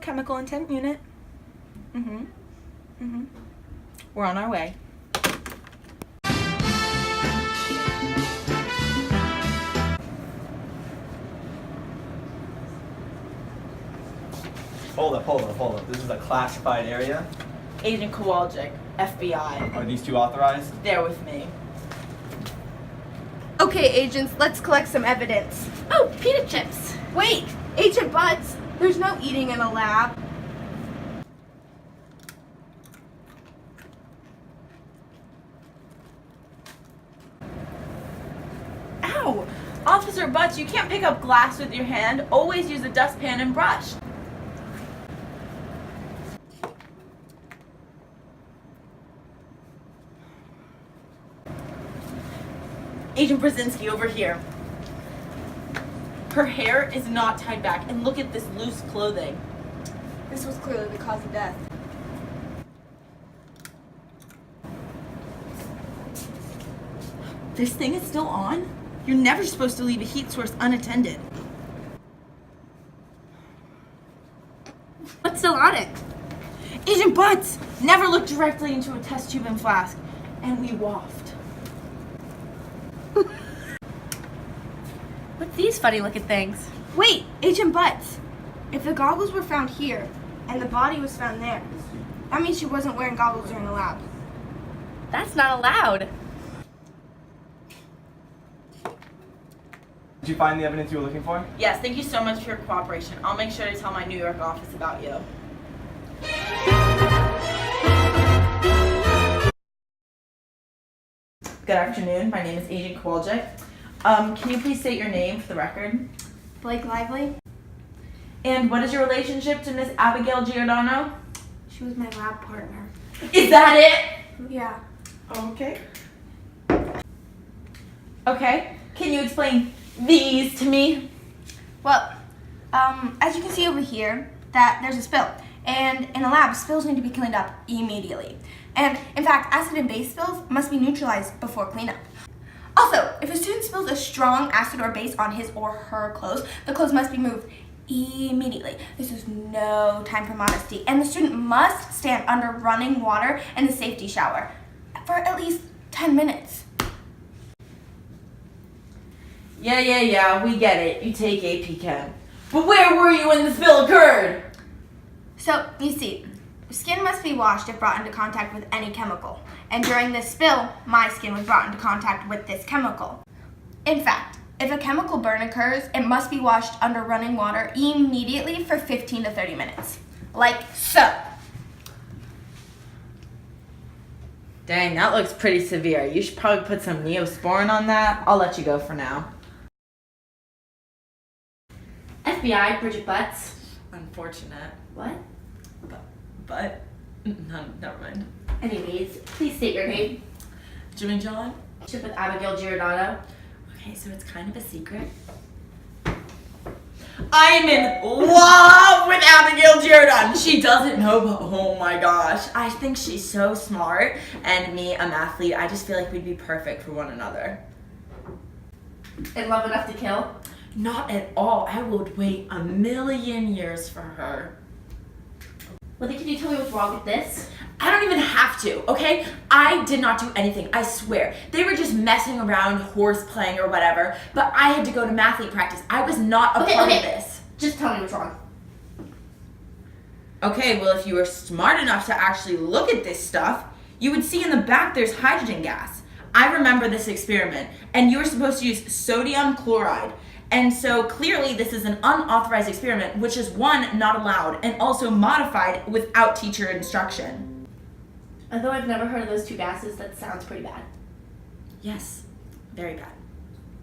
chemical intent unit. We're on our way. Hold up. This is a classified area. Agent Kowalczyk, FBI. Are these two authorized? They're with me. Okay, agents, let's collect some evidence. Oh, pita chips. Wait, Agent Butts, there's no eating in a lab. Ow! Officer Butts, you can't pick up glass with your hand. Always use a dustpan and brush. Agent Brzezinski, over here. Her hair is not tied back, and look at this loose clothing. This was clearly the cause of death. This thing is still on? You're never supposed to leave a heat source unattended. What's still on it? Agent Butts never looked directly into a test tube and flask, and we waft. What's these funny looking things? Wait, Agent Butts, if the goggles were found here and the body was found there, that means she wasn't wearing goggles during the lab. That's not allowed. Did you find the evidence you were looking for? Yes, thank you so much for your cooperation. I'll make sure to tell my New York office about you. Good afternoon. My name is Agent Kowalczyk. Can you please state your name for the record? Blake Lively, And what is your relationship to Miss Abigail Giordano? she was my lab partner. Is that it? Yeah. Okay. Okay. Can you explain these to me? Well, as you can see over here, that there's a spill. And in a lab, spills need to be cleaned up immediately. And in fact, acid and base spills must be neutralized before cleanup. Also, if a student spills a strong acid or base on his or her clothes, the clothes must be moved immediately. This is no time for modesty. And the student must stand under running water in the safety shower for at least 10 minutes. Yeah, we get it. You take AP Chem. But where were you when the spill occurred? So, you see, skin must be washed if brought into contact with any chemical. And during this spill, my skin was brought into contact with this chemical. In fact, if a chemical burn occurs, it must be washed under running water immediately for 15 to 30 minutes. Like so. Dang, that looks pretty severe. You should probably put some Neosporin on that. I'll let you go for now. FBI, Bridget Butts. Unfortunate. What? But no, never mind. Anyways, please state your name. Jimmy John? Ship with Abigail Giordano. Okay, so it's kind of a secret. I'm in love with Abigail Giordano. She doesn't know, but oh my gosh. I think she's so smart. And me, a mathlete, I just feel like we'd be perfect for one another. In love enough to kill. Not at all. I would wait a million years for her. Well, then can you tell me what's wrong with this? I don't even have to, okay? I did not do anything, I swear. They were just messing around, horse playing or whatever, but I had to go to mathlete practice. I was not a part of this. Just tell me what's wrong. Okay, well, if you were smart enough to actually look at this stuff, you would see in the back there's hydrogen gas. I remember this experiment, and you were supposed to use sodium chloride. And so clearly this is an unauthorized experiment, which is one, not allowed, and also modified without teacher instruction. Although I've never heard of those two gases, that sounds pretty bad. Yes, very bad.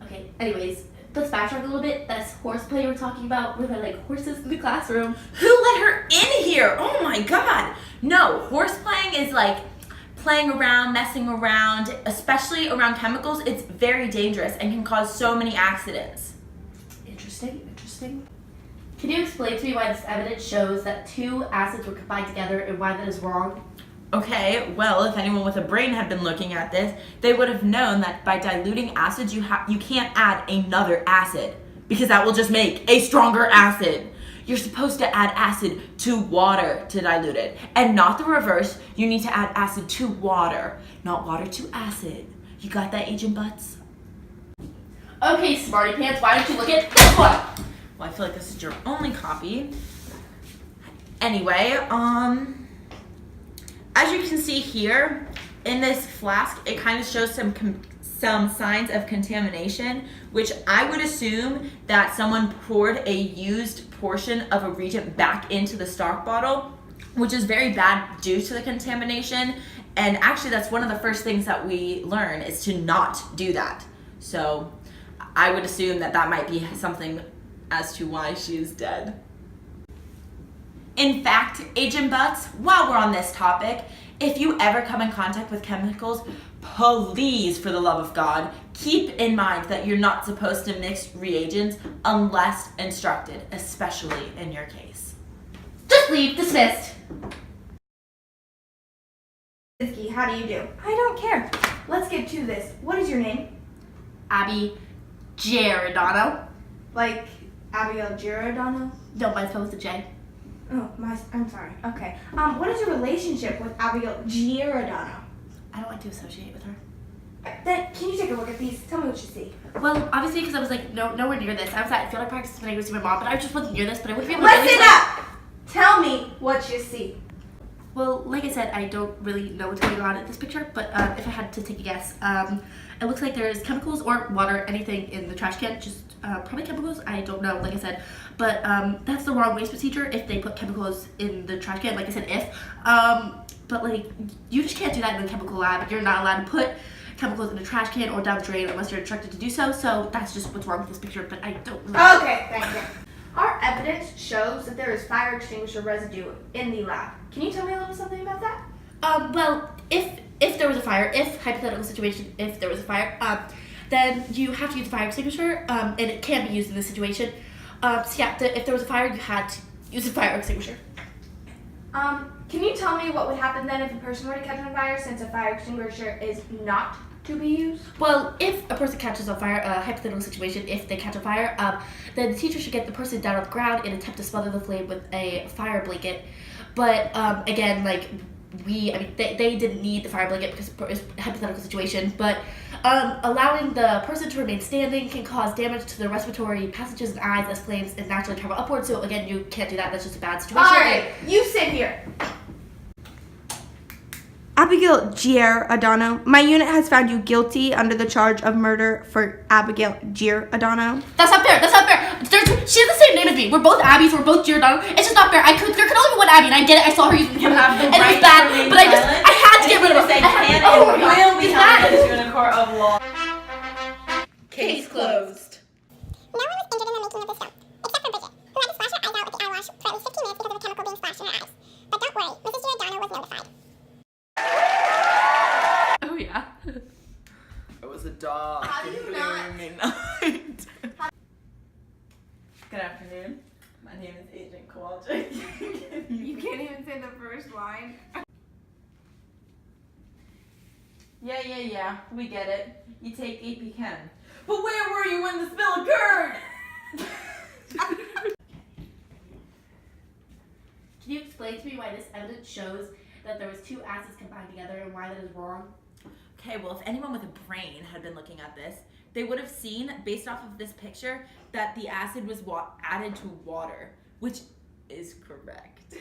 Okay, anyways, let's backtrack a little bit. That's horseplay you were talking about with like horses in the classroom. Who let her in here? Oh my god. No, horse playing is like playing around, messing around, especially around chemicals. It's very dangerous and can cause so many accidents. Interesting. Can you explain to me why this evidence shows that two acids were combined together and why that is wrong? Okay, well, if anyone with a brain had been looking at this, they would have known that by diluting acids, you can't add another acid, because that will just make a stronger acid. You're supposed to add acid to water to dilute it, and not the reverse. You need to add acid to water, not water to acid. You got that, Agent Butts? Okay, smarty pants, why don't you look at this one? Well, I feel like this is your only copy. Anyway, as you can see here, in this flask, it kind of shows some signs of contamination, which I would assume that someone poured a used portion of a reagent back into the stock bottle, which is very bad due to the contamination. And actually, that's one of the first things that we learn is to not do that. So I would assume that that might be something as to why she is dead. In fact, Agent Butts, while we're on this topic, if you ever come in contact with chemicals, please, for the love of God, keep in mind that you're not supposed to mix reagents unless instructed, especially in your case. Just leave, dismissed. How do you do? I don't care. Let's get to this. What is your name? Abby Giordano. Like Abigail Giordano? No, mine's spelled with a J. Oh, I'm sorry. Okay. What is your relationship with Abigail Giordano? I don't want to associate with her. Then, can you take a look at these? Tell me what you see. Well, obviously, because I was like, nowhere near this. I was at field practice when I go see my mom, but I just wasn't near this, but I wouldn't be able to Listen up! Tell me what you see. Well, like I said, I don't really know what's going on in this picture, but if I had to take a guess, it looks like there's chemicals or water, anything in the trash can, just probably chemicals, I don't know, like I said, but that's the wrong waste procedure if they put chemicals in the trash can, like I said, but like, you just can't do that in a chemical lab. You're not allowed to put chemicals in a trash can or down the drain unless you're instructed to do so, so that's just what's wrong with this picture, but I don't really. Okay, thank you. Our evidence shows that there is fire extinguisher residue in the lab. Can you tell me a little something about that? Well, if there was a fire, hypothetical situation, if there was a fire, then you have to use a fire extinguisher, and it can be used in this situation. So yeah, if there was a fire, you had to use a fire extinguisher. Can you tell me what would happen then if a person were to catch on fire, since a fire extinguisher is not to be used? Well, if a person catches on fire, hypothetical situation, if they catch on fire, then the teacher should get the person down on the ground and attempt to smother the flame with a fire blanket. But again, like they didn't need the fire blanket because it was a hypothetical situation, but allowing the person to remain standing can cause damage to the respiratory passages and eyes as flames and naturally travel upwards. So again, you can't do that. That's just a bad situation. All right, you sit here. Abigail Giordano, my unit has found you guilty under the charge of murder for Abigail Giordano. That's not fair. That's not fair. She has the same name as me. We're both Abbies. We're both Giordano. It's just not fair. There could only be one Abby, and I get it. I saw her using You have the and right it was bad, to remain but I had to get rid of her. Say I had- can oh my and God, will be it's held bad. against you in a court of law. Case closed. No one was injured in the making of this film, except for Bridget, who had to splash her eyes out with the eye wash for at least 15 minutes because of the chemical being splashed in her eyes. But don't worry, Mrs. Giordano was notified. Oh yeah. It was a dog. How do you not? Night. Good afternoon. My name is Agent Kowalczyk. You can't even say the first line. Yeah. We get it. You take AP Chem. But where were you when the spill occurred? Can you explain to me why this evidence shows that there was two acids combined together and why that is wrong? Okay, well, if anyone with a brain had been looking at this, they would have seen, based off of this picture, that the acid was added to water, which is correct. I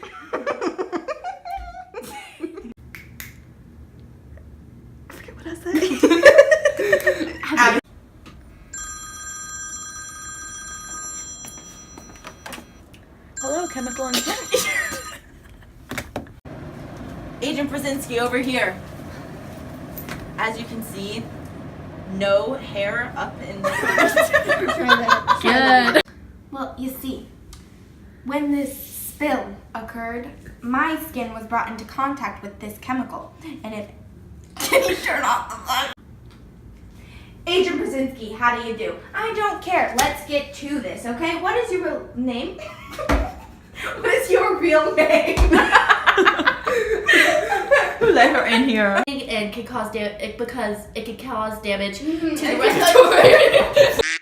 forget what I said. Hello, chemical engineering. Agent Brzezinski over here. As you can see, no hair up in the Good. Well, you see, when this spill occurred, my skin was brought into contact with this chemical, and it. Can you turn off the light? Agent Brzezinski, how do you do? I don't care. Let's get to this, okay? What is your real name? What is your real name? Who let her in here? And can cause because it can cause damage to the Okay. respiratory.